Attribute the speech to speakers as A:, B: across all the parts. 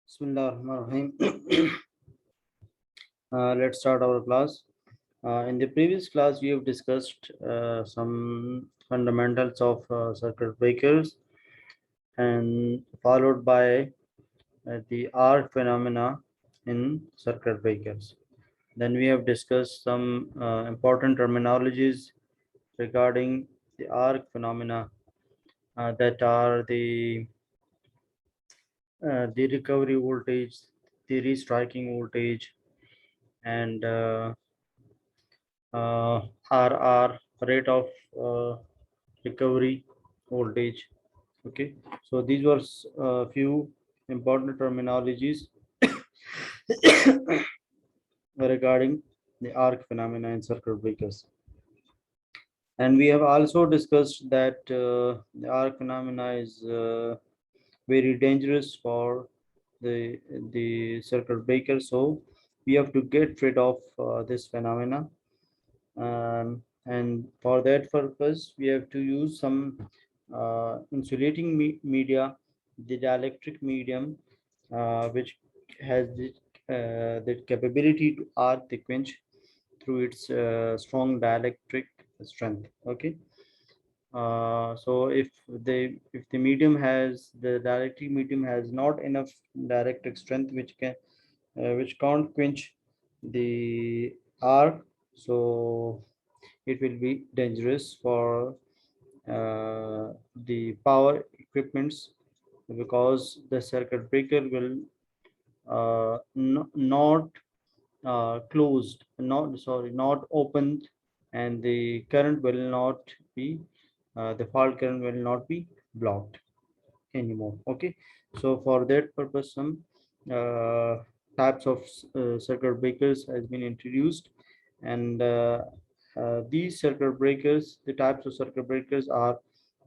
A: Bismillahirrahmanirrahim. Let's start our class. In the previous class, we have discussed some fundamentals of circuit breakers and followed by the arc phenomena in circuit breakers. Then we have discussed some important terminologies regarding the arc phenomena that are the recovery voltage, the restriking voltage, and RR, rate of uh, recovery voltage. Okay, so these were a few important terminologies regarding the arc phenomena in circuit breakers. And we have also discussed that the arc phenomena is very dangerous for the circuit breaker. So we have to get rid of this phenomena, and for that purpose we have to use some insulating media, the dielectric medium, which has the capability to arc the quench through its strong dielectric strength. Okay, so if the medium has the dielectric medium has not enough dielectric strength which can't quench the arc, so it will be dangerous for the power equipments, because the circuit breaker will not closed, not opened, and the current will not be the fault current will not be blocked anymore. Okay, so for that purpose some uh, types of circuit breakers has been introduced, and these circuit breakers, the types of circuit breakers are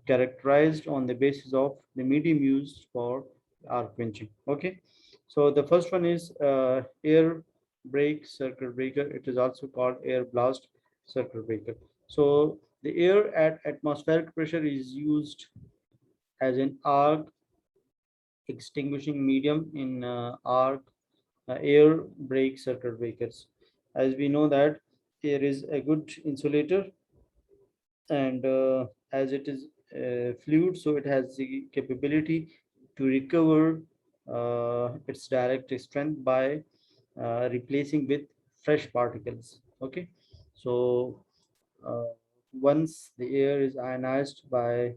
A: characterized on the basis of the medium used for arc quenching. Okay, so the first one is air brake circuit breaker. It is also called air blast circuit breaker. So the air at atmospheric pressure is used as an arc extinguishing medium in arc air brake circuit breakers. As we know that air is a good insulator, and as it is fluid, so it has the capability to recover its direct strength by replacing with fresh particles. Okay, so uh, once the air is ionized by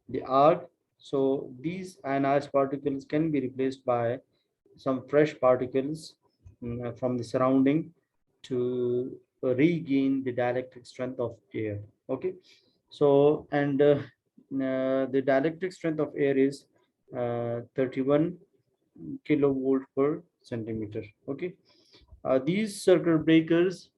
A: the arc, so these ionized particles can be replaced by some fresh particles from the surrounding to regain the dielectric strength of air. Okay, so and the dielectric strength of air is 31 kilovolt per centimeter. Okay, these circuit breakers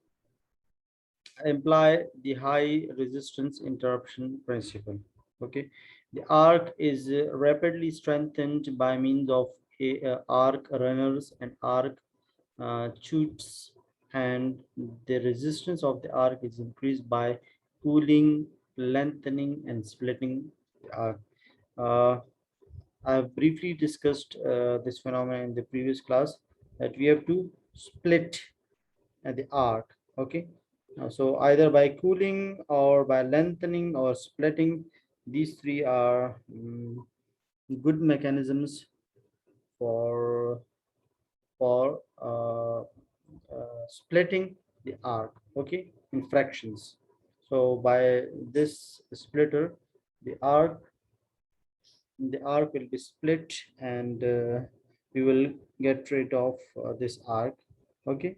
A: imply the high resistance interruption principle. Okay, the arc is rapidly strengthened by means of arc runners and arc chutes, and the resistance of the arc is increased by cooling, lengthening, and splitting the arc. Uh, I have briefly discussed this phenomenon in the previous class, that we have to split the arc. Okay, so either by cooling or by lengthening or splitting, these three are good mechanisms for splitting the arc. Okay, in fractions. So by this splitter, the arc will be split, and we will get rid of this arc. Okay,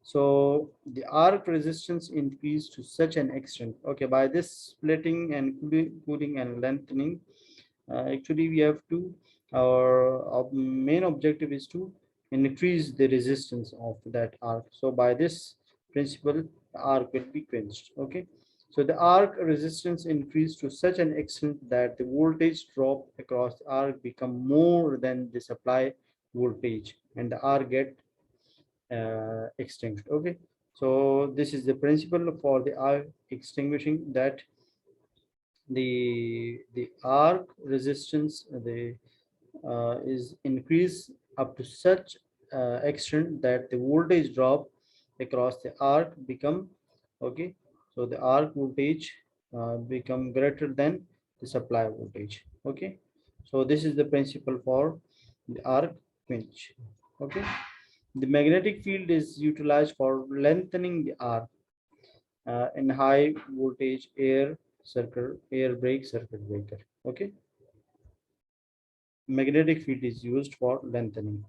A: so the arc resistance increased to such an extent. Okay, by this splitting and cooling and lengthening, actually we have to, our main objective is to increase the resistance of that arc. So by this principle, the arc will be quenched. Okay, so the arc resistance increased to such an extent that the voltage drop across the arc become more than the supply voltage, and the arc get extinguished. Okay, so this is the principle for the arc extinguishing, that the arc resistance the is increased up to such extent that the voltage drop across the arc become, okay, so the arc voltage become greater than the supply voltage. Okay, so this is the principle for the arc winch. Okay, the magnetic field is utilized for lengthening the arc in high voltage air brake circuit breaker. Okay, magnetic field is used for lengthening,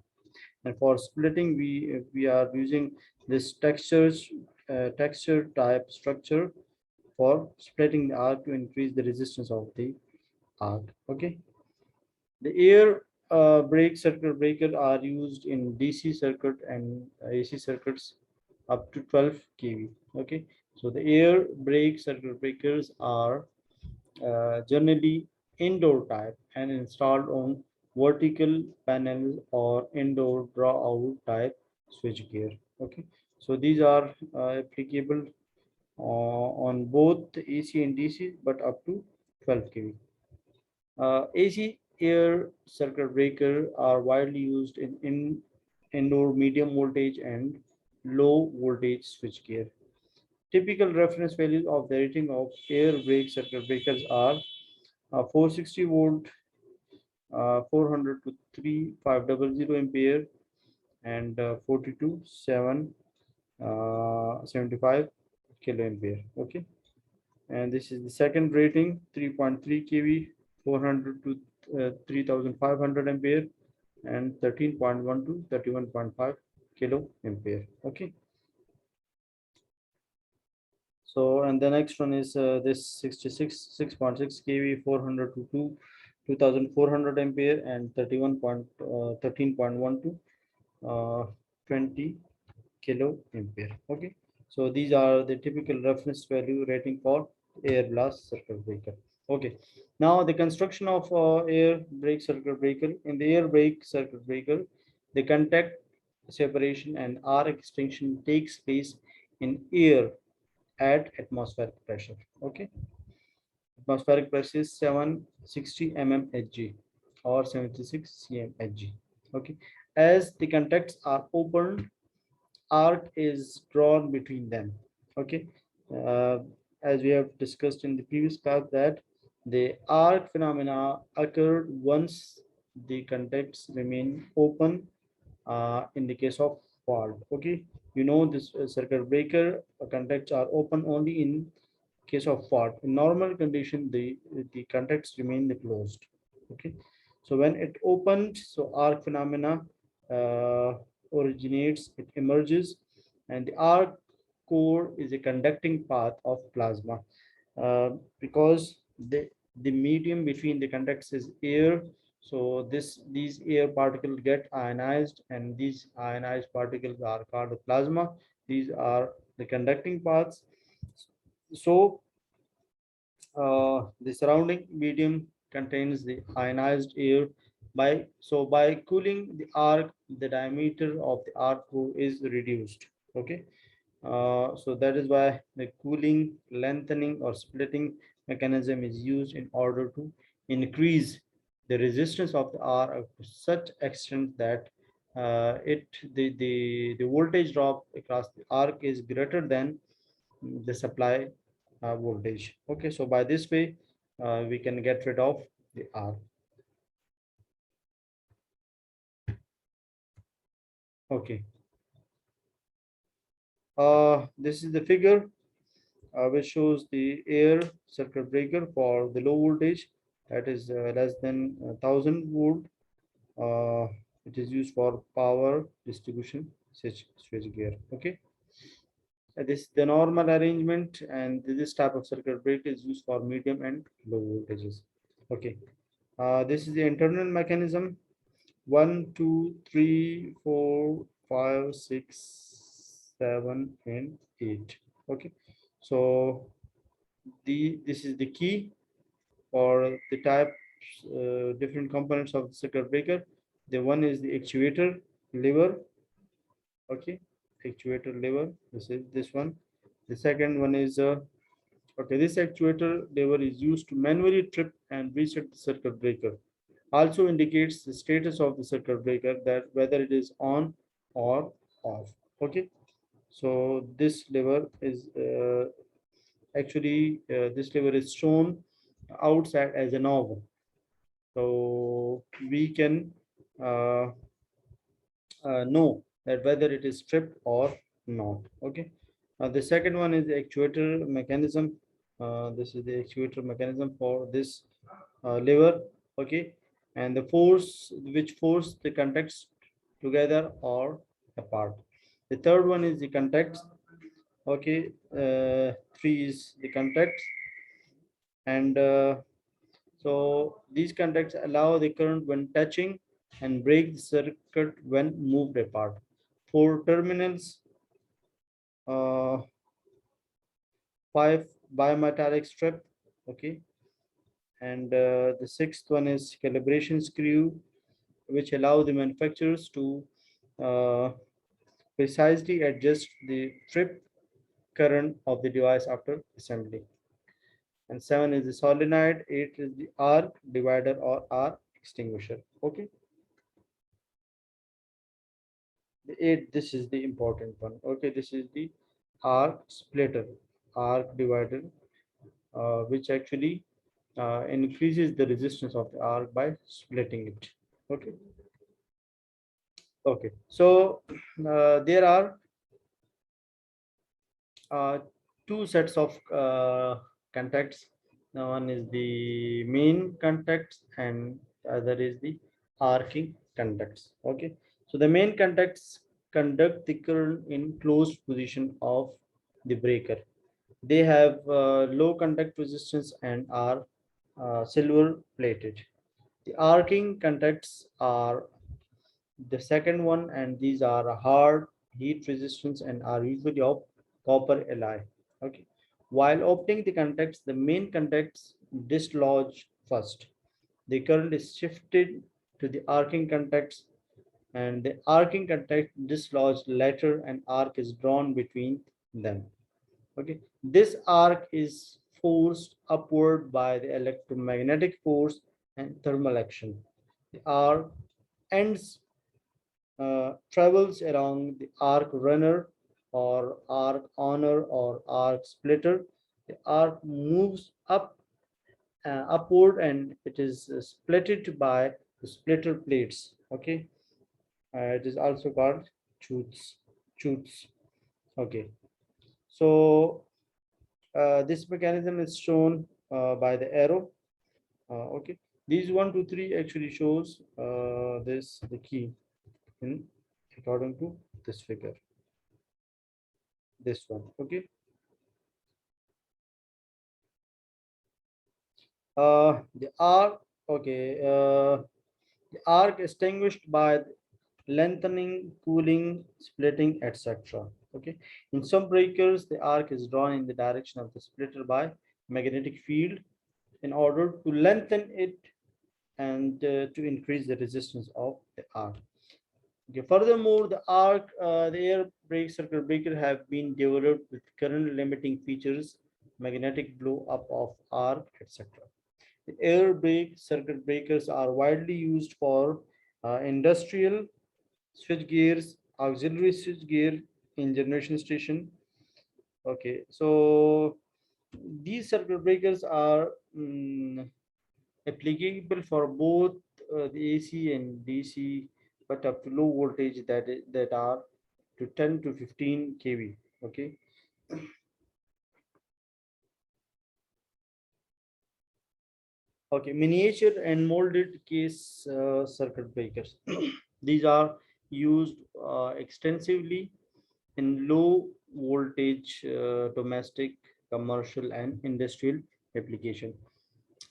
A: and for splitting we are using this texture type structure for splitting the arc to increase the resistance of the arc. Okay, the air brake circuit breaker are used in DC circuit and AC circuits up to 12 kV. Okay, so the air brake circuit breakers are generally indoor type and installed on vertical panels or indoor draw out type switchgear. Okay, so these are applicable on both AC and DC, but up to 12 kV. AC air circuit breaker are widely used in indoor medium voltage and low voltage switchgear. Typical reference values of the rating of air brake circuit breakers are 460 volt, 400 to 3500 ampere, and 42 7 75 kilo ampere. Okay, and this is the second rating, 3.3 kV, 400 to 3500 ampere, and 13.1 to 31.5 kilo ampere. Okay, so and the next one is this 66 6.6 kV, 400 to 2400 ampere, and 13.1 to 20 kilo ampere. Okay, so these are the typical reference value rating for air blast circuit breaker. Okay, now the construction of air brake circuit breaker. In the air brake circuit breaker, the contact separation and arc extinction takes place in air at atmospheric pressure. Okay, atmospheric pressure is 760 mmHg or 76 cmHg. Okay, as the contacts are opened, arc is drawn between them. Okay, uh, as we have discussed in the previous class that the arc phenomena occurred once the contacts remain open in the case of fault. Okay, you know this circuit breaker contacts are open only in case of fault. In normal condition, the contacts remain closed. Okay, so when it opens, so arc phenomena uh, originates, it emerges, and the arc core is a conducting path of plasma because the medium between the contacts is air. So these air particles get ionized, and these ionized particles are called plasma. These are the conducting paths. So the surrounding medium contains the ionized air. By cooling the arc, the diameter of the arc core is reduced. Okay, so that is why the cooling, lengthening, or splitting mechanism is used in order to increase the resistance of the arc to such extent that the voltage drop across the arc is greater than the supply voltage. Okay, so by this way, we can get rid of the arc. Okay, this is the figure which shows the air circuit breaker for the low voltage, that is less than 1000 volt. Uh, it is used for power distribution switch gear. Okay, this is the normal arrangement, and this type of circuit breaker is used for medium and low voltages. Okay, this is the internal mechanism. 1, 2, 3, 4, 5, 6, 7, and 8. Okay, so this is the key for the type different components of the circuit breaker. The one is the actuator lever. Okay, actuator lever. This is this one. The second one is okay. This actuator lever is used to manually trip and reset the circuit breaker. Also indicates the status of the circuit breaker, that whether it is on or off. Okay, so this lever is this lever is shown outside as a knob, so we can uh, know that whether it is stripped or not. Okay, the second one is the actuator mechanism. This is the actuator mechanism for this lever. Okay, and the force which force the contacts together or apart. The third one is the contacts. Okay, three is the contacts, and so these contacts allow the current when touching and break the circuit when moved apart. Four terminals, uh, five bimetallic strip. Okay, and the sixth one is calibration screw, which allow the manufacturers to uh, precisely adjust the trip current of the device after assembly. And seven is the solenoid. Eight is the arc divider or arc extinguisher. Okay, the eight, this is the important one. Okay, this is the arc splitter, arc divider, which actually increases the resistance of the arc by splitting it. Okay, okay, so there are uh, two sets of contacts. Now one is the main contacts and the other is the arcing contacts. Okay, so the main contacts conduct the current in closed position of the breaker. They have low contact resistance and are silver plated. The arcing contacts are the second one, and these are hard, heat resistance, and are usually of copper alloy. Okay, while opening the contacts, the main contacts dislodge first. The current is shifted to the arcing contacts, and the arcing contact dislodged later, and arc is drawn between them. Okay, this arc is forced upward by the electromagnetic force and thermal action. The arc ends travels along the arc runner or arc honor or arc splitter. The arc moves upward, and it is splitted by the splitter plates. Okay, it is also called chutes. Chutes. Okay, so this mechanism is shown by the arrow. Okay, these one, two, three actually shows this the key in according to this figure. This one. Okay, the arc. Okay, the arc extinguished by lengthening, cooling, splitting, etc. Okay, in some breakers, the arc is drawn in the direction of the splitter by magnetic field in order to lengthen it and to increase the resistance of the arc. Okay, furthermore, the air brake circuit breaker have been developed with current limiting features, magnetic blow up of arc, etc. The air brake circuit breakers are widely used for industrial switch gears, auxiliary switch gear in generation station. Okay, so these circuit breakers are applicable for both the AC and DC, but up to low voltage that are to 10 to 15 kV. Okay. Okay, miniature and molded case circuit breakers. These are used extensively in low voltage domestic, commercial, and industrial application.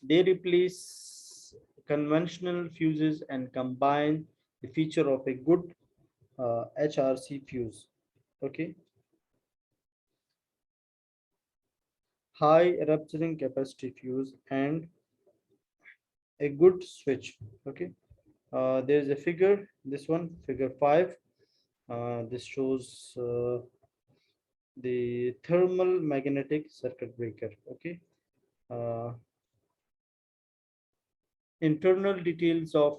A: They replace conventional fuses and combine the feature of a good HRC fuse. Okay, high rupturing capacity fuse and a good switch. Okay, there is a figure. This one, figure 5. This shows the thermal magnetic circuit breaker. Okay, uh, internal details of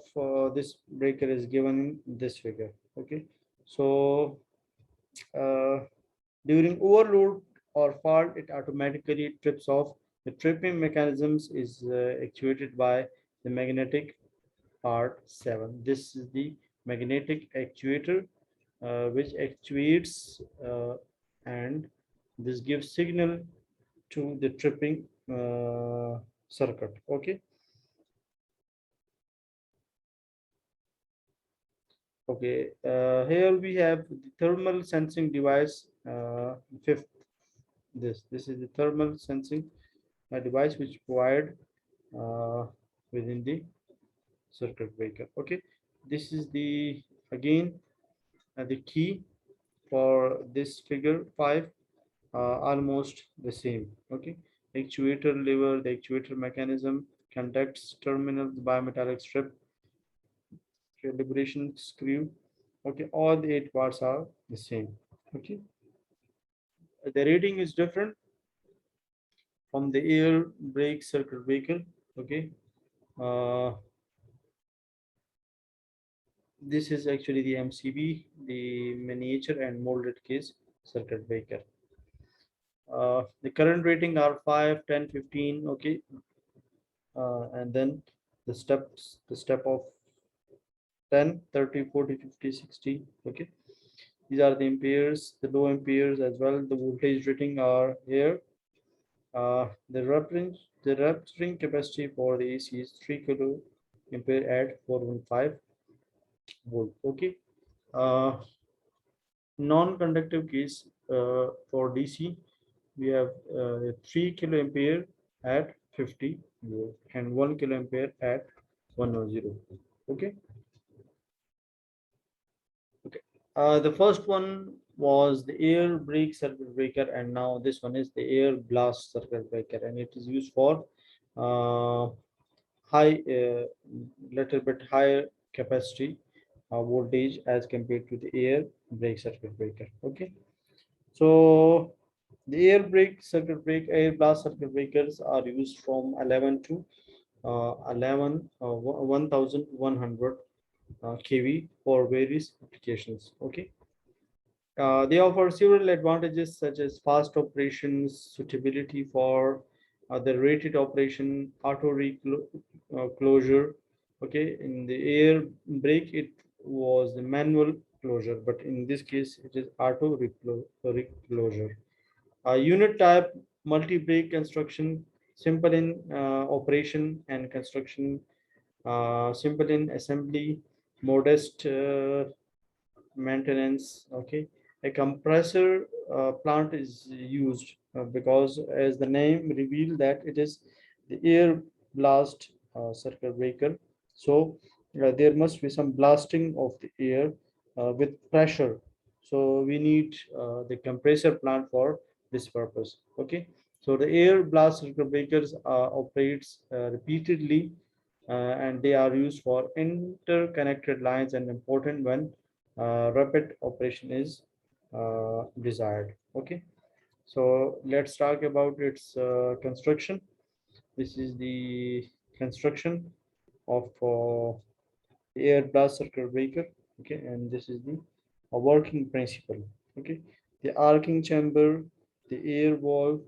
A: this breaker is given in this figure. Okay, so uh, during overload or fault, it automatically trips off. The tripping mechanisms is actuated by the magnetic part 7. This is the magnetic actuator which actuates and this gives signal to the tripping circuit. Okay. Okay, here we have the thermal sensing device. Fifth, this is the thermal sensing device which provided uh, within the circuit breaker. Okay, this is the again the key for this figure 5, almost the same. Okay, actuator lever, the actuator mechanism, contacts, terminals, bimetallic strip, calibration screw. Okay, all the 8 parts are the same. Okay, the rating is different from the air brake circuit breaker. Okay, uh, this is actually the MCB, the miniature and molded case circuit breaker. The current rating are 5, 10, 15. Okay, and then the step of 10, 30, 40, 50, 60. Okay, these are the amperes, the low amperes as well. The voltage rating are here. The rupturing capacity for the AC is 3 kilo ampere at 415 volt. Okay. Uh, Non-conductive case for DC, we have 3 kilo ampere at 50 volt and 1 kilo ampere at 100. Okay. Okay. The first one was the air brake circuit breaker, and now this one is the air blast circuit breaker, and it is used for uh, high, little bit higher capacity voltage as compared to the air brake circuit breaker. Okay, so the air blast circuit breakers are used from 11 to 1100 kV for various applications. Okay, they offer several advantages such as fast operations, suitability for the rated operation, auto reclosure. Okay, in the air brake, it was the manual closure, but in this case, it is auto reclosure. Unit type, multi-brake construction, simple in operation and construction, simple in assembly, modest maintenance. Okay, a compressor plant is used because as the name reveal that it is the air blast circuit breaker, so there must be some blasting of the air with pressure, so we need the compressor plant for this purpose. Okay, so the air blast circuit breakers operates repeatedly and they are used for interconnected lines and important when rapid operation is desired. Okay, so let's talk about its construction. This is the construction of the air blast circuit breaker. Okay, and this is the working principle. Okay, the arcing chamber, the air valve,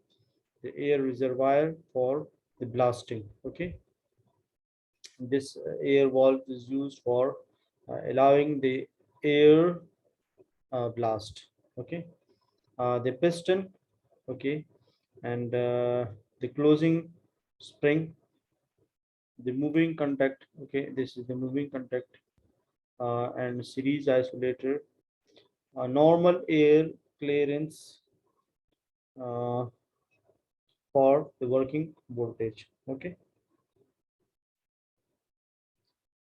A: the air reservoir for the blasting. Okay, this air valve is used for allowing the air blast. Okay, the piston. Okay, and the closing spring, the moving contact. Okay, this is the moving contact and series isolator, normal air clearance uh, for the working voltage. Okay,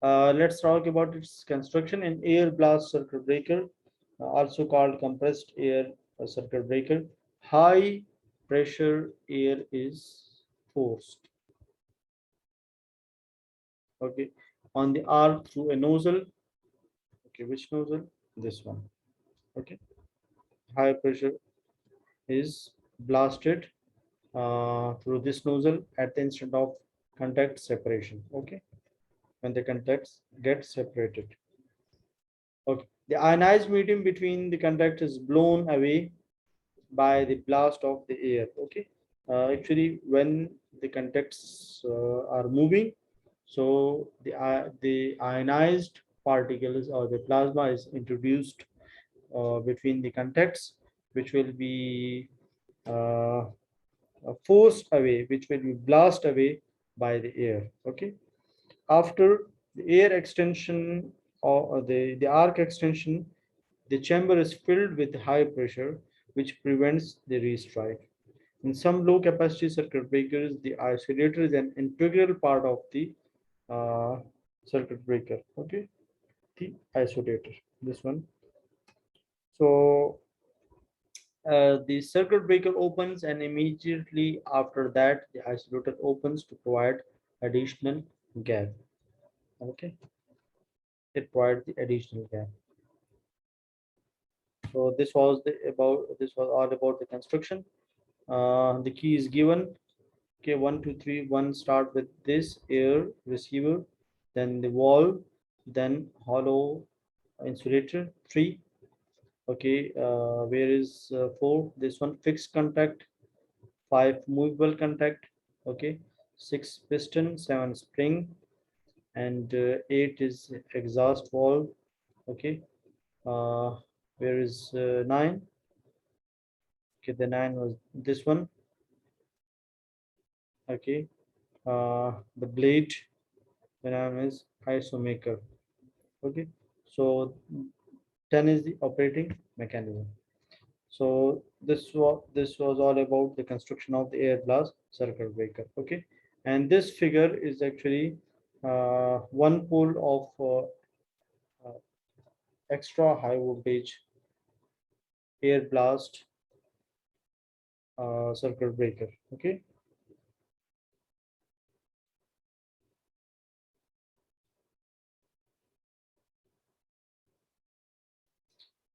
A: let's talk about its construction. An air blast circuit breaker, also called compressed air circuit breaker. High pressure air is forced. Okay, on the arc through a nozzle. Okay, which nozzle? This one. Okay, high pressure is blasted through this nozzle at the instant of contact separation. Okay, when the contacts get separated. Okay, the ionized medium between the contact is blown away by the blast of the air. Okay, actually, when the contacts are moving, so the ionized particles or the plasma is introduced between the contacts, which will be uh, forced away, which will be blast away by the air. Okay, after the air extension or the arc extension, the chamber is filled with high pressure, which prevents the restrike. In some low capacity circuit breakers, the isolator is an integral part of the uh, circuit breaker. Okay, the isolator, this one. So the circuit breaker opens, and immediately after that, the isolator opens to provide additional gap. Okay, it provides the additional gap. So this was all about the construction. The key is given. Okay, 1, 2, 3. One start with this air receiver, then the wall, then hollow insulator. 3. Okay, where is 4? This one fixed contact. 5 movable contact. Okay, 6 piston, 7 spring, and 8 is exhaust valve. Okay, uh, where is 9? Okay, the 9 was this one. Okay, the blade, the name is isomaker. Okay, so 10 is the operating mechanism. So this was all about the construction of the air blast circuit breaker. Okay, and this figure is actually one pole of extra high voltage air blast circuit breaker. Okay,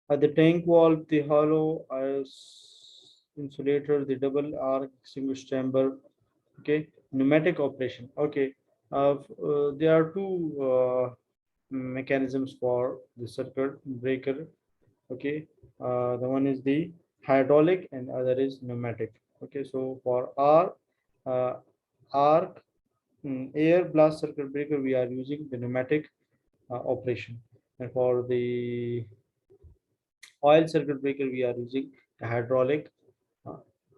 A: at the tank valve, the hollow insulator, the double arc extinguisher chamber. Okay, pneumatic operation. Okay, there are two mechanisms for the circuit breaker. Okay, the one is the hydraulic and other is pneumatic. Okay, so for our uh, arc air blast circuit breaker, we are using the pneumatic operation, and for the oil circuit breaker, we are using the hydraulic uh,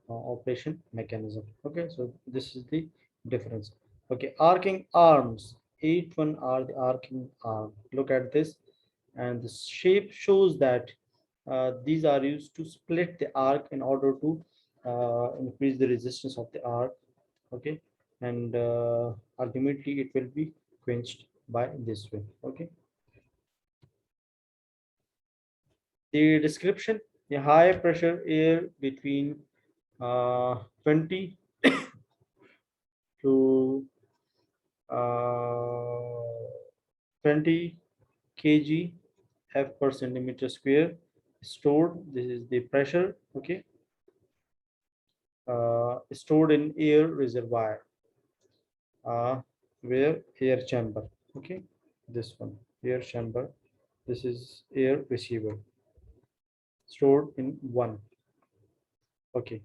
A: operation mechanism. Okay, so this is the difference. Okay, arcing arms. Each one are the arcing arm. Look at this, and the shape shows that these are used to split the arc in order to increase the resistance of the arc. Okay, and ultimately it will be quenched by this way. Okay, the description: the high pressure air between 20 to uh, 20 kg f per centimeter square stored. This is the pressure. Okay, stored in air reservoir, where air chamber. Okay, this one air chamber. This is air receiver stored in one. Okay,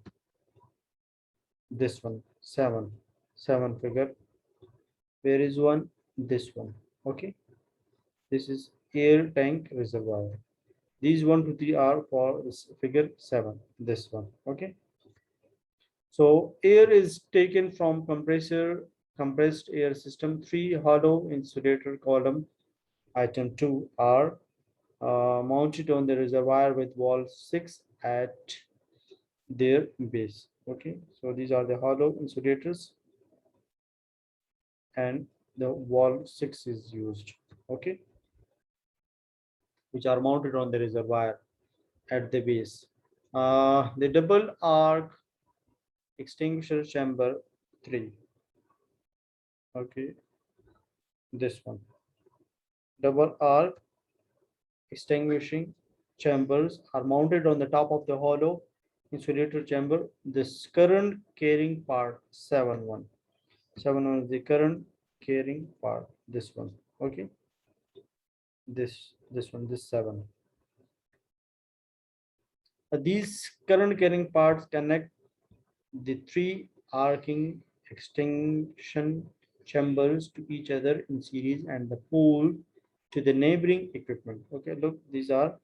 A: this one 7 figure. Where is one? This one. Okay, this is air tank reservoir. These 1 to 3 are for this figure 7. This one. Okay, so air is taken from compressed air system. 3 hollow insulator column item 2 are mounted on the reservoir with wall 6 at their base. Okay, so these are the hollow insulators, and the wall 6 is used. Okay, which are mounted on the reservoir at the base. The double arc extinguisher chamber 3. Okay, this one double arc extinguishing chambers are mounted on the top of the hollow insulator chamber. This current carrying part 7 1 is the current carrying part. this one. Okay, this one, this 7. These current carrying parts connect the 3 arcing extension chambers to each other in series and the pole to the neighboring equipment. Okay, look, these are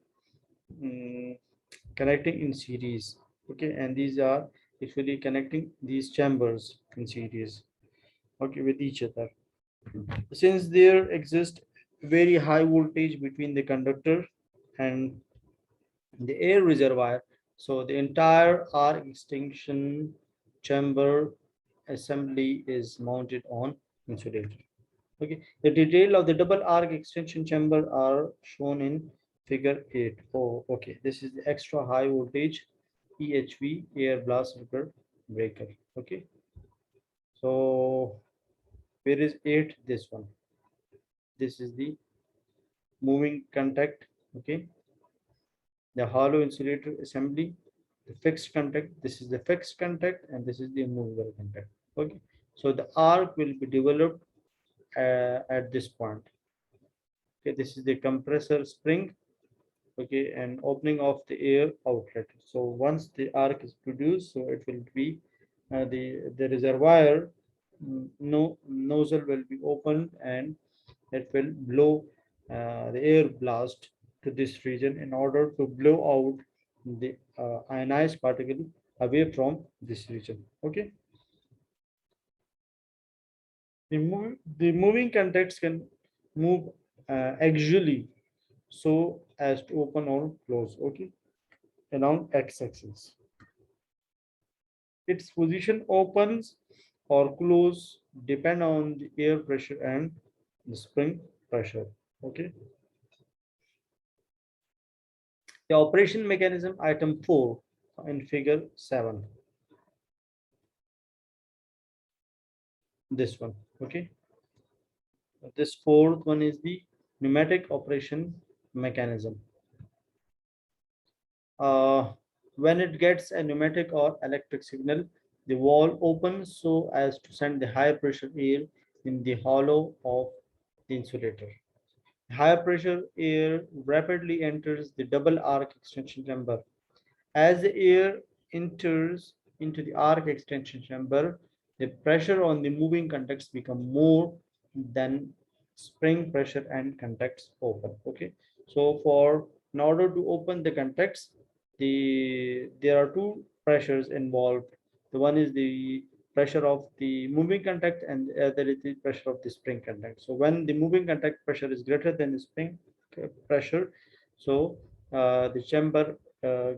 A: mm, connecting in series. Okay, and these are actually connecting these chambers in series, okay, with each other. Since there exists very high voltage between the conductor and the air reservoir, so the entire arc extension chamber assembly is mounted on insulator. Okay, the detail of the double arc extension chamber are shown in figure 8. Oh, okay, this is the extra high voltage EHV, air blast repair breaker. Okay, so where is 8? This one, this is the moving contact. Okay, the hollow insulator assembly, the fixed contact, this is the fixed contact, and this is the immovable contact. Okay, so the arc will be developed at this point. Okay, this is the compressor spring. Okay, and opening of the air outlet. So once the arc is produced, so it will be the reservoir, no nozzle will be opened, and it will blow the air blast to this region in order to blow out the ionized particle away from this region. Okay, the moving contacts can move axially so as to open or close. Okay, along x-axis. Its position opens or close depend on the air pressure and the spring pressure. Okay. The operation mechanism item 4 in figure 7. This one. Okay. This fourth one is the pneumatic operation mechanism. uh, when it gets a pneumatic or electric signal, the valve opens so as to send the high pressure air in the hollow of the insulator. High pressure air rapidly enters the double arc extension chamber. As the air enters into the arc extension chamber, the pressure on the moving contacts become more than spring pressure and contacts open. Okay, so for in order to open the contacts, there are two pressures involved. The one is the pressure of the moving contact, and the other is the pressure of the spring contact. So when the moving contact pressure is greater than the spring pressure, so the chamber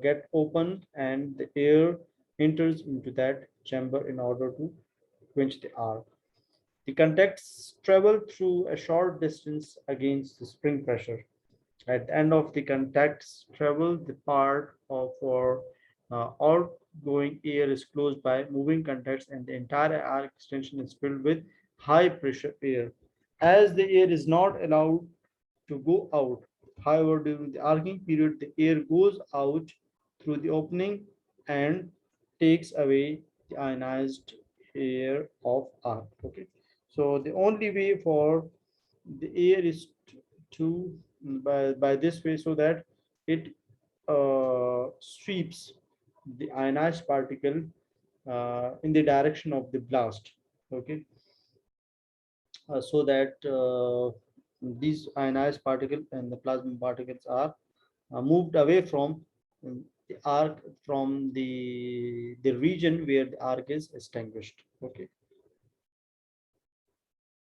A: get opened and the air enters into that chamber in order to quench the arc. The contacts travel through a short distance against the spring pressure. At the end of the contacts travel, the part of our outgoing air is closed by moving contacts, and the entire arc extension is filled with high pressure air. As the air is not allowed to go out, however, during the arcing period, the air goes out through the opening and takes away the ionized air of arc. Okay, so the only way for the air is to by this way, so that it sweeps the ionized particle in the direction of the blast. Okay, so that these ionized particles and the plasma particles are moved away from the arc, from the region where the arc is extinguished. Okay,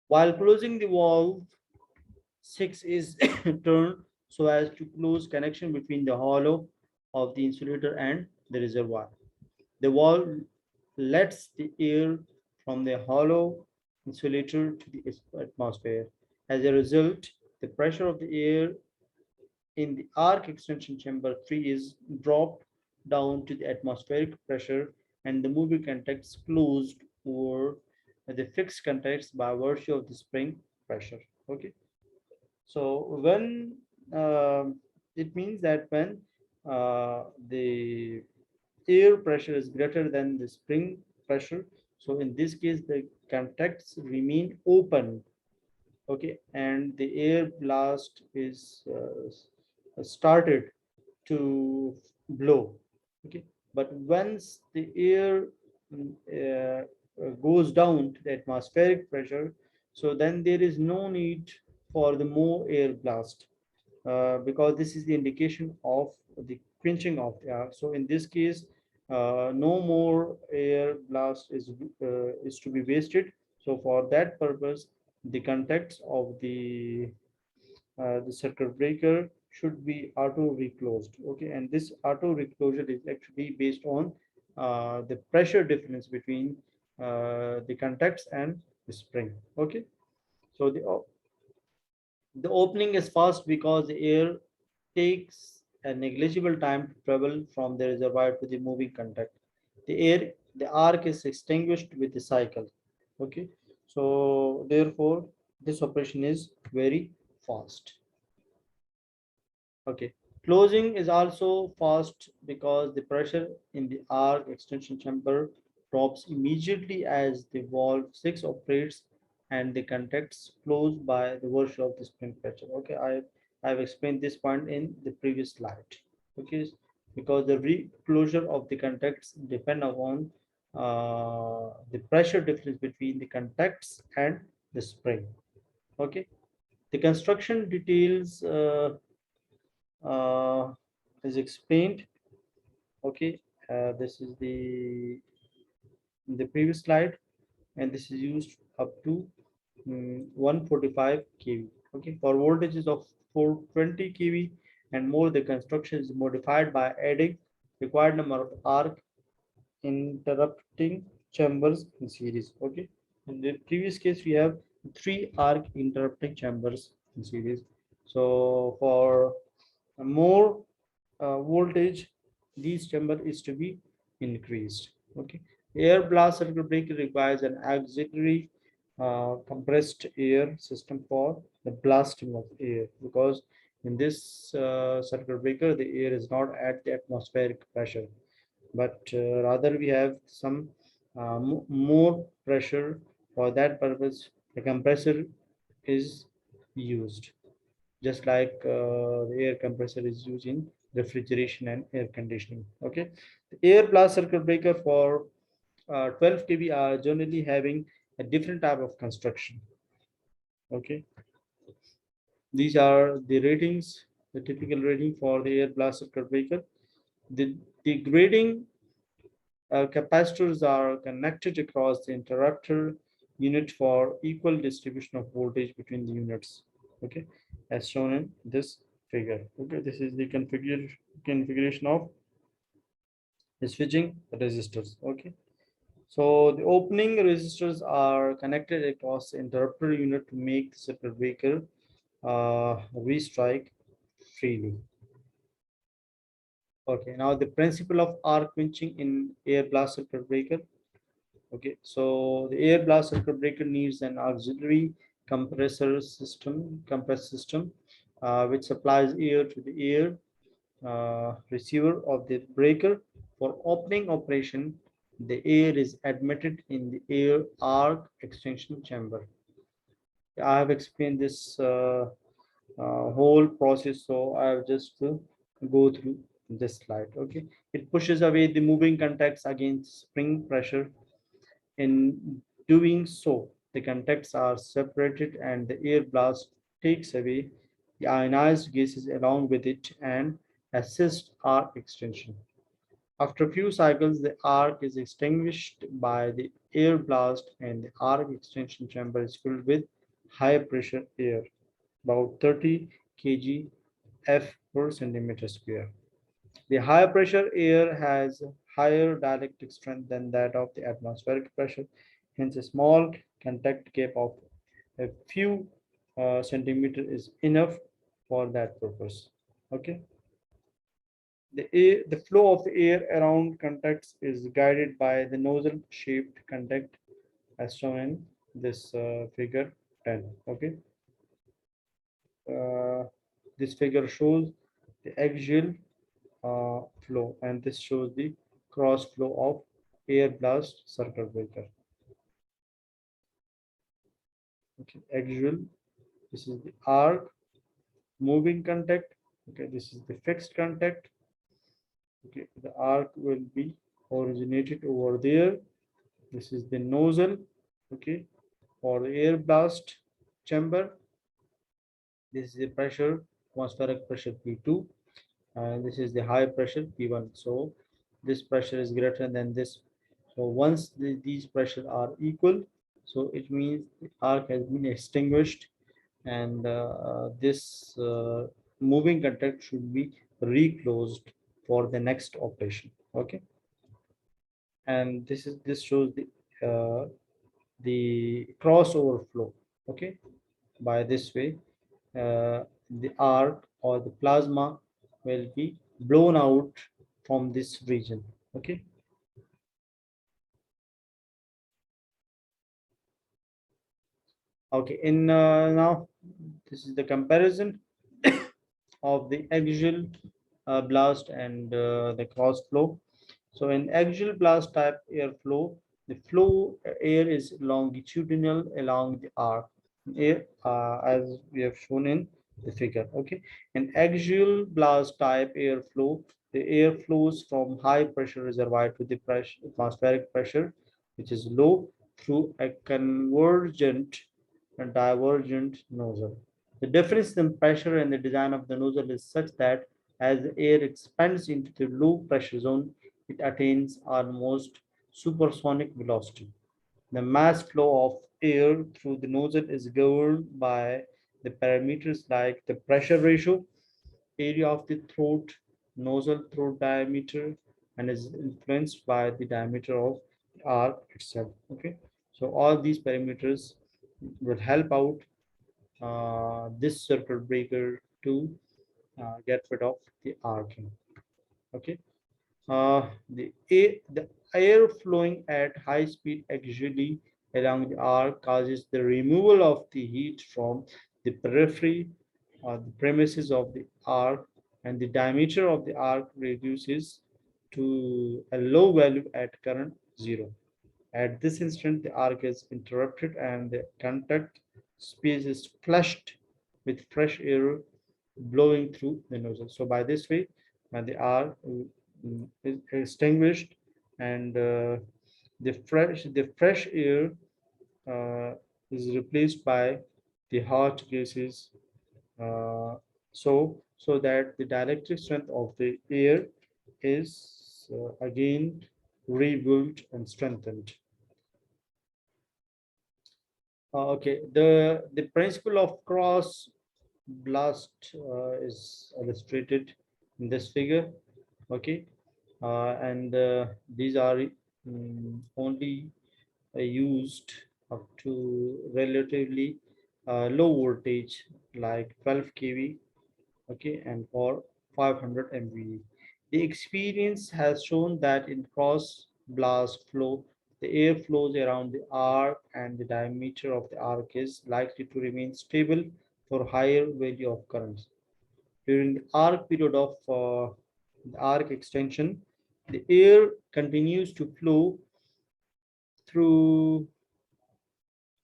A: while closing the valve, 6 is turned so as to close connection between the hollow of the insulator and the reservoir. The valve lets the air from the hollow insulator to the atmosphere. As a result, the pressure of the air in the arc extension chamber 3 is dropped down to the atmospheric pressure, and the moving contacts closed over the fixed contacts by virtue of the spring pressure. Okay, so when it means that when the air pressure is greater than the spring pressure, so in this case the contacts remain open okay, and the air blast is started to blow, okay, but once the air goes down to the atmospheric pressure, so then there is no need for the more air blast, because this is the indication of the quenching of the air. So in this case, no more air blast is to be wasted. So for that purpose, the contacts of the circuit breaker should be auto reclosed. Okay, and this auto reclosure is actually based on the pressure difference between the contacts and the spring. Okay, so the opening is fast because the air takes a negligible time to travel from the reservoir to the moving contact. The arc is extinguished with the cycle. Okay, so therefore this operation is very fast. Okay, closing is also fast because the pressure in the arc extension chamber drops immediately as the valve 6 operates and the contacts close by the virtue of the spring pressure. Okay, I've explained this point in the previous slide. Okay, because the reclosure of the contacts depend upon the pressure difference between the contacts and the spring. Okay, the construction details uh, is explained. Okay, this is the previous slide, and this is used up to 145 kV. Okay, for voltages of 420 kV and more, the construction is modified by adding required number of arc interrupting chambers in series. Okay, in the previous case we have 3 arc interrupting chambers in series. So for more voltage, these chamber is to be increased. Okay, air blast circuit breaker requires an auxiliary compressed air system for the blasting of air, because in this circuit breaker the air is not at the atmospheric pressure, but rather we have some more pressure. For that purpose the compressor is used, just like the air compressor is used in refrigeration and air conditioning. Okay, the air blast circuit breaker for 12 kV are generally having a different type of construction. Okay, these are the ratings, the typical rating for the air blast circuit breaker. The grading capacitors are connected across the interrupter unit for equal distribution of voltage between the units. Okay, as shown in this figure. Okay, this is the configuration of the switching resistors. Okay, so the opening resistors are connected across the interrupter unit to make the circuit breaker restrike freely. Okay, now the principle of arc quenching in air blast circuit breaker. Okay, so the air blast circuit breaker needs an auxiliary compressed system, which supplies air to the air receiver of the breaker. For opening operation, the air is admitted in the air arc extension chamber. I have explained this whole process, so I have just to go through this slide. Okay, it pushes away the moving contacts against spring pressure. In doing so, the contacts are separated and the air blast takes away the ionized gases along with it and assists arc extension. After a few cycles, the arc is extinguished by the air blast and the arc extension chamber is filled with high pressure air, about 30 kg F per centimeter square. The high pressure air has higher dielectric strength than that of the atmospheric pressure, hence a small contact gap of a few centimeter is enough for that purpose. Okay, the flow of the air around contacts is guided by the nozzle shaped contact as shown in this figure 10. Okay, uh, this figure shows the axial flow, and this shows the cross flow of air blast circuit breaker. Okay, axial This is the arc moving contact. Okay, this is the fixed contact. Okay, the arc will be originated over there. This is the nozzle. Okay, for the air blast chamber. This is the pressure, atmospheric pressure P2, and this is the high pressure P1. So this pressure is greater than this. So once these pressures are equal, so it means the arc has been extinguished, and this moving contact should be reclosed for the next operation. Okay, and this shows the crossover flow. Okay, by this way, the arc or the plasma will be blown out from this region. Okay. Okay, in now this is the comparison of the axial blast and the cross flow. So in axial blast type airflow, the flow air is longitudinal along the arc air, as we have shown in the figure. Okay, in axial blast type airflow, the air flows from high pressure reservoir to the pressure, atmospheric pressure, which is low, through a convergent and divergent nozzle. The difference in pressure and the design of the nozzle is such that as the air expands into the low pressure zone, it attains almost supersonic velocity. The mass flow of air through the nozzle is governed by the parameters like the pressure ratio, area of the throat, nozzle throat diameter, and is influenced by the diameter of the arc itself. Okay, so all these parameters will help out this circuit breaker to get rid of the arcing. Okay, the air flowing at high speed axially along the arc causes the removal of the heat from the periphery or the premises of the arc, and the diameter of the arc reduces to a low value at current zero. At this instant, the arc is interrupted and the contact space is flushed with fresh air blowing through the nozzle. So by this way, the arc is extinguished, and the fresh air uh, is replaced by the hot gases. So that the dielectric strength of the air is again rebuilt and strengthened. Okay, the principle of cross blast is illustrated in this figure. Okay, and these are only used up to relatively low voltage like 12 kV. Okay, and for 500 MVA. The experience has shown that in cross blast flow, the air flows around the arc and the diameter of the arc is likely to remain stable for higher value of currents. During the arc period of the arc extension, the air continues to flow through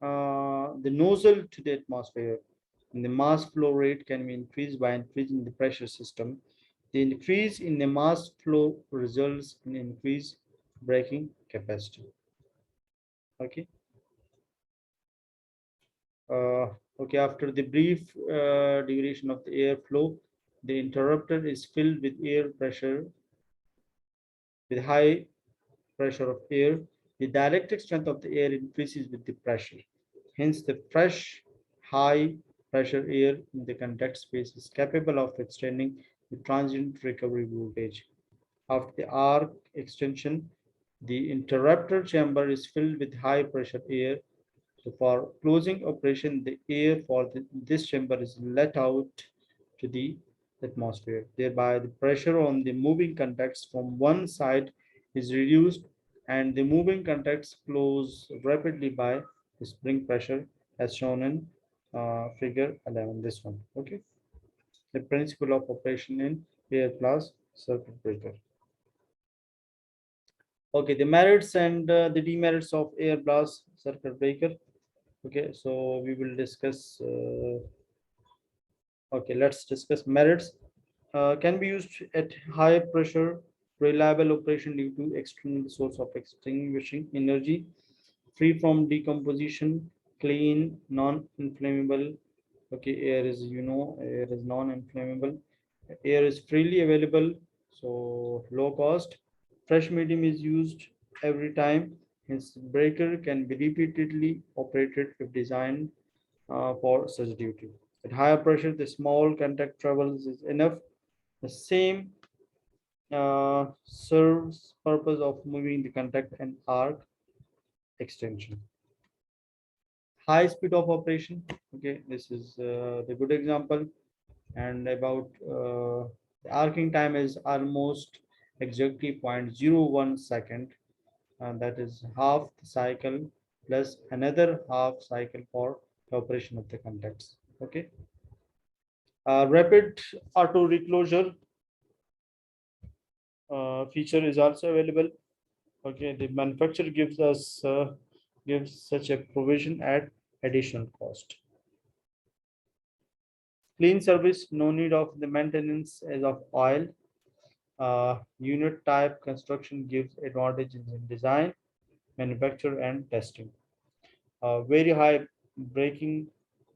A: the nozzle to the atmosphere, and the mass flow rate can be increased by increasing the pressure system. The increase in the mass flow results in increased braking capacity. Okay. Uh, okay. After the brief duration of the airflow, the interrupter is filled with air pressure, with high pressure of air. The dielectric strength of the air increases with the pressure. Hence, the fresh, high pressure air in the contact space is capable of extending the transient recovery voltage. After the arc extension, the interrupter chamber is filled with high pressure air. So for closing operation, the air for this chamber is let out to the atmosphere. Thereby, the pressure on the moving contacts from one side is reduced, and the moving contacts close rapidly by the spring pressure, as shown in figure 11. This one. Okay. The principle of operation in air blast circuit breaker. Okay, the merits and the demerits of air blast circuit breaker. Okay, so we will discuss Okay, let's discuss merits. Can be used at high pressure, reliable operation due to external source of extinguishing energy, free from decomposition, clean, non-inflammable. Okay, air is, air is non-inflammable. Air is freely available, so low cost. Fresh medium is used every time. Hence, breaker can be repeatedly operated if designed for such duty. At higher pressure, the small contact travels is enough. The same serves purpose of moving the contact and arc extension. High speed of operation. Okay, this is the good example. And about the arcing time is almost exactly 0.01 second, and that is half the cycle plus another half cycle for the operation of the contacts. Okay. Rapid auto reclosure feature is also available. Okay, the manufacturer gives such a provision at additional cost. Clean service, no need of the maintenance as of oil. Unit type construction gives advantages in design, manufacture, and testing. Very high braking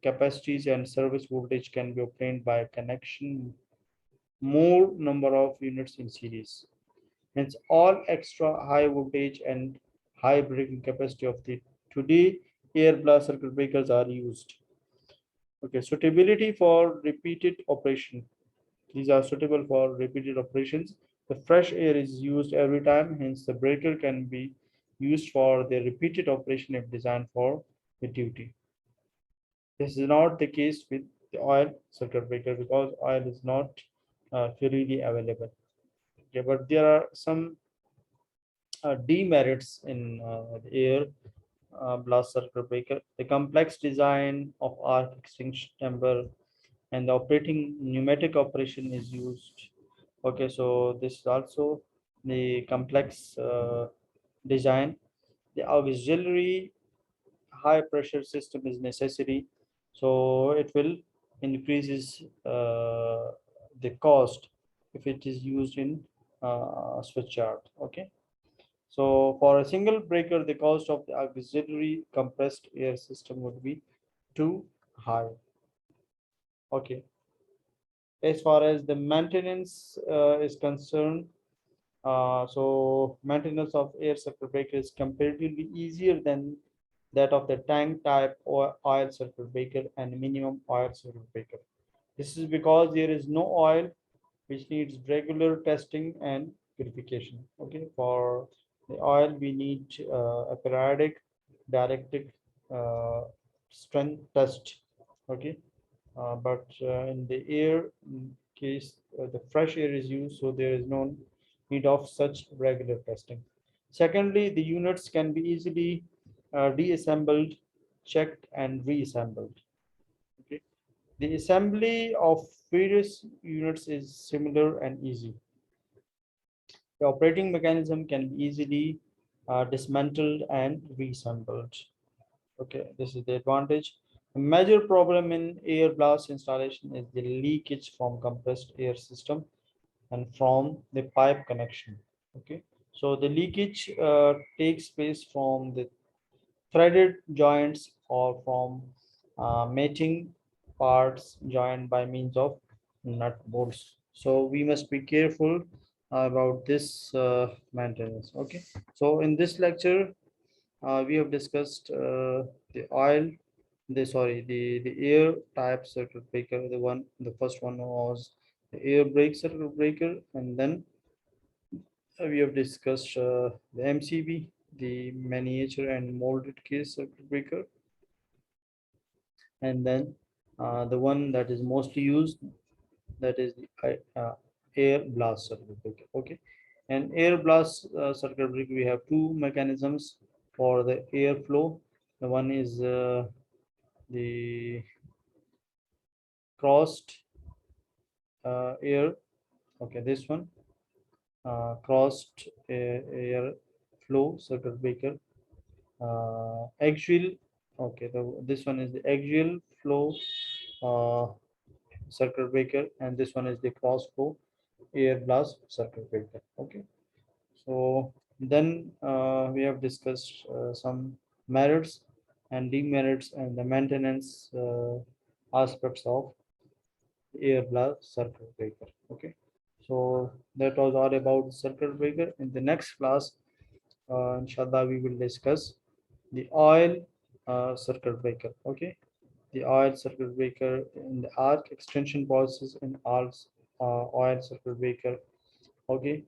A: capacities and service voltage can be obtained by connection more number of units in series. Hence, all extra high voltage and high braking capacity of the today air blast circuit breakers are used. Okay, suitability for repeated operation. These are suitable for repeated operations. The fresh air is used every time, hence the breaker can be used for the repeated operation if designed for the duty. This is not the case with the oil circuit breaker because oil is not freely available. Okay, but there are some demerits in the air blast circuit breaker. The complex design of arc extinction chamber and the operating pneumatic operation is used. Okay, so this is also the complex design. The auxiliary high pressure system is necessary, so it will increases the cost if it is used in switch yard. Okay, so for a single breaker, the cost of the auxiliary compressed air system would be too high. Okay, as far as the maintenance is concerned, so maintenance of air circuit breaker is comparatively easier than that of the tank type or oil circuit breaker and minimum oil circuit breaker. This is because there is no oil, which needs regular testing and purification. Okay, for the oil we need a periodic dielectric uh, strength test. Okay, but in the air case, the fresh air is used, so there is no need of such regular testing. Secondly, the units can be easily reassembled, checked, and reassembled. Okay. The assembly of various units is similar and easy. The operating mechanism can be easily dismantled and reassembled. Okay, this is the advantage. A major problem in air blast installation is the leakage from compressed air system and from the pipe connection. Okay, so the leakage takes place from the threaded joints or from mating parts joined by means of nut bolts. So we must be careful about this maintenance. Okay, so in this lecture we have discussed the oil, the air type circuit breaker. The first one was the air brake circuit breaker, and then we have discussed the MCB, the miniature and molded case circuit breaker, and then the one that is mostly used, that is the air blast circuit breaker. Okay, and air blast circuit breaker, we have two mechanisms for the airflow. The one is the crossed air. Okay, this one crossed air flow circuit breaker. Axial. Okay, this one is the axial flow uh, circuit breaker, and this one is the cross flow air blast circuit breaker. Okay, so then we have discussed some merits and demerits and the maintenance aspects of air blast circuit breaker. Okay, so that was all about circuit breaker. In the next class, inshallah, we will discuss the oil circuit breaker. Okay, the oil circuit breaker in the arc extension process in all oil circuit breaker. Okay,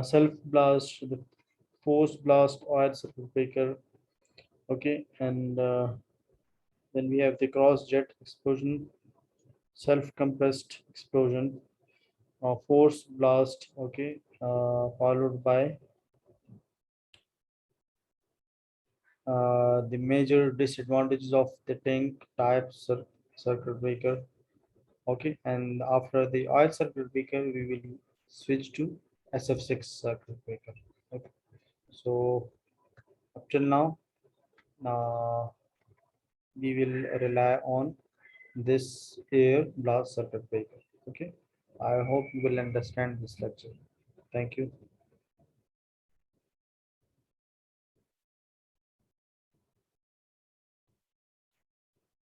A: self blast, the post blast oil circuit breaker. Okay, and then we have the cross jet explosion, self compressed explosion, force blast. Okay, followed by the major disadvantages of the tank type circuit breaker. Okay, and after the oil circuit breaker we will switch to SF6 circuit breaker. Okay, so up till now uh, we will rely on this air blast circuit breaker. Okay, I hope you will understand this lecture. Thank you.